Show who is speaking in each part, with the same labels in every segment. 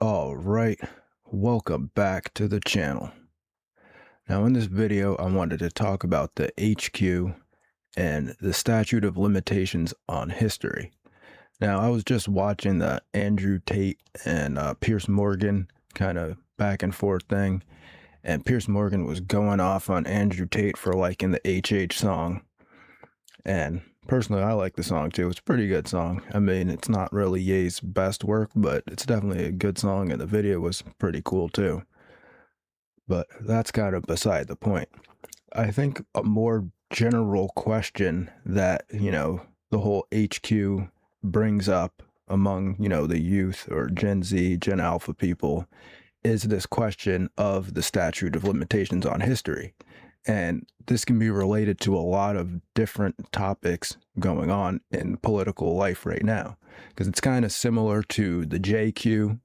Speaker 1: All right, welcome back to the channel. Now in this video, I wanted to talk about the HQ and the statute of limitations on history. Now I was just watching the Andrew Tate and Pierce Morgan kind of back and forth thing, and Pierce Morgan was going off on Andrew Tate for liking the HH song. And personally, I like the song too. It's a pretty good song. I mean, it's not really Ye's best work, but it's definitely a good song, and the video was pretty cool too. But that's kind of beside the point. I think a more general question that, the whole HQ brings up among, the youth or Gen Z, Gen Alpha people is this question of the statute of limitations on history. And this can be related to a lot of different topics going on in political life right now, because it's kind of similar to the JQ,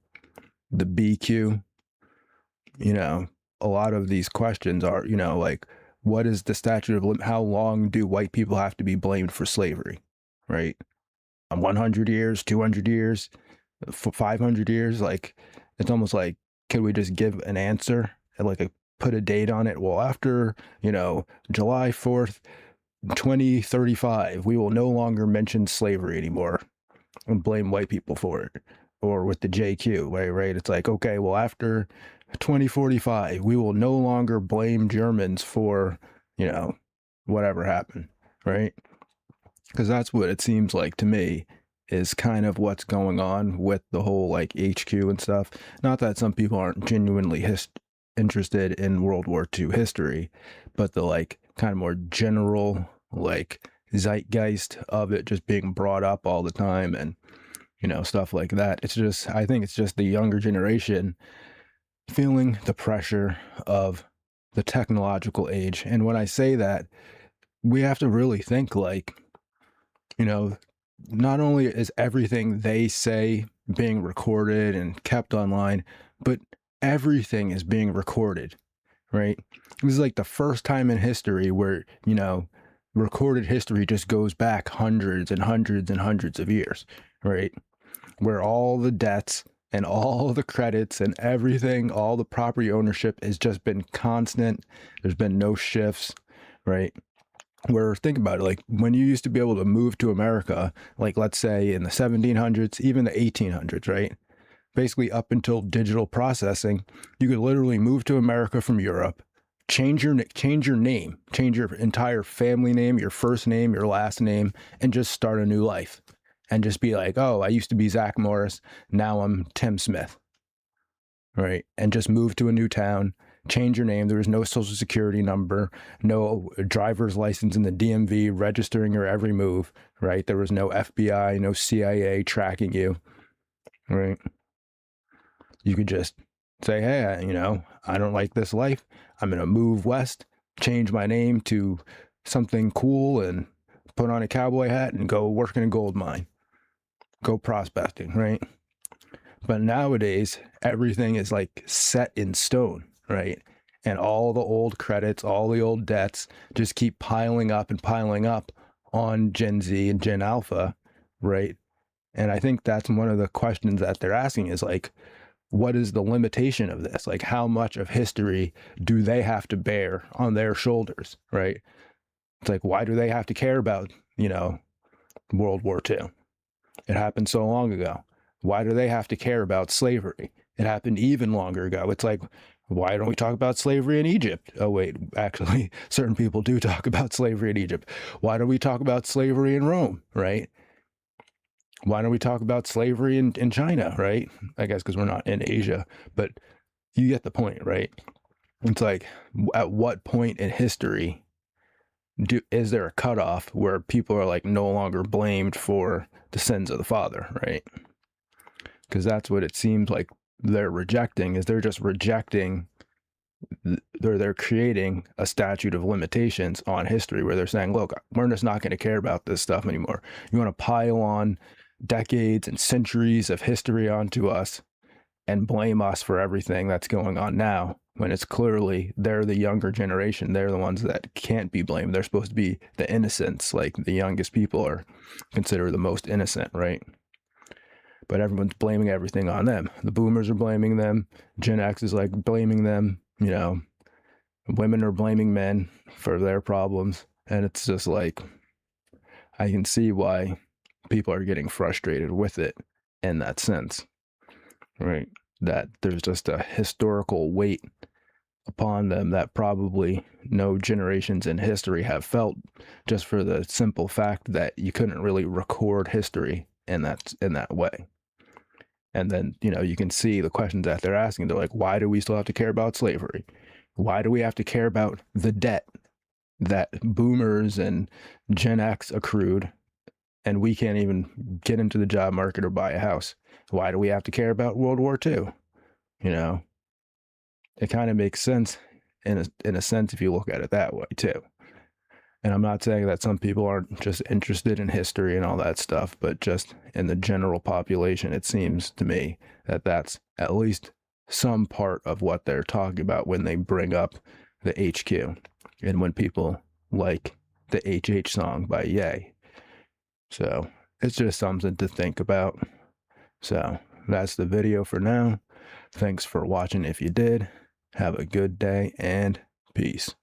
Speaker 1: the BQ. A lot of these questions are, like, what is the statute of how long do white people have to be blamed for slavery, right? 100 years, 200 years, 500 years? Like, it's almost like, can we just give an answer and put a date on it? Well, after, July 4th, 2035, we will no longer mention slavery anymore and blame white people for it. Or with the JQ, right? It's like, okay, well, after 2045, we will no longer blame Germans for, whatever happened, right? Because that's what it seems like to me is kind of what's going on with the whole HQ and stuff. Not that some people aren't genuinely interested in World War II history, but the kind of more general zeitgeist of it just being brought up all the time and stuff like that. I think it's just the younger generation feeling the pressure of the technological age. And when I say that, we have to really think not only is everything they say being recorded and kept online, but everything is being recorded, right? This is the first time in history where, recorded history just goes back hundreds and hundreds and hundreds of years, right? Where all the debts and all the credits and everything, all the property ownership has just been constant. There's been no shifts, right? Where, think about it, when you used to be able to move to America, let's say in the 1700s, even the 1800s, right? Basically up until digital processing, you could literally move to America from Europe, change your name, change your entire family name, your first name, your last name, and just start a new life. And just be like, oh, I used to be Zach Morris, now I'm Tim Smith, right? And just move to a new town, change your name. There was no social security number, no driver's license in the DMV registering your every move, right? There was no FBI, no CIA tracking you, right? You could just say, hey, I don't like this life. I'm going to move west, change my name to something cool and put on a cowboy hat and go work in a gold mine. Go prospecting, right? But nowadays, everything is set in stone, right? And all the old credits, all the old debts just keep piling up and piling up on Gen Z and Gen Alpha, right? And I think that's one of the questions that they're asking is what is the limitation of this? How much of history do they have to bear on their shoulders, right? It's why do they have to care about, World War II? It happened so long ago. Why do they have to care about slavery? It happened even longer ago. It's why don't we talk about slavery in Egypt? Oh, wait, actually, certain people do talk about slavery in Egypt. Why don't we talk about slavery in Rome, right? Why don't we talk about slavery in China, right? I guess because we're not in Asia, but you get the point, right? It's at what point in history is there a cutoff where people are no longer blamed for the sins of the father, right? Because that's what it seems like they're rejecting, is they're just rejecting, they're creating a statute of limitations on history where they're saying, look, we're just not going to care about this stuff anymore. You want to pile on decades and centuries of history onto us and blame us for everything that's going on now, when it's clearly they're the younger generation. They're the ones that can't be blamed. They're supposed to be the innocents. The youngest people are considered the most innocent, right? but everyone's blaming everything on them. The boomers are blaming them. Gen X is like blaming them. You know, women are blaming men for their problems. And it's just like, I can see why people are getting frustrated with it in that sense, right? That there's just a historical weight upon them that probably no generations in history have felt, just for the simple fact that you couldn't really record history in that way. And then, you know, you can see the questions that they're asking. They're like, why do we still have to care about slavery? Why do we have to care about the debt that boomers and Gen X accrued, and we can't even get into the job market or buy a house? Why do we have to care about World War II? You know, it kind of makes sense in a sense if you look at it that way too. And I'm not saying that some people aren't just interested in history and all that stuff, but just in the general population, it seems to me that that's at least some part of what they're talking about when they bring up the HQ and when people like the HH song by Ye. So it's just something to think about. So that's the video for now. Thanks for watching if you did. Have a good day and peace.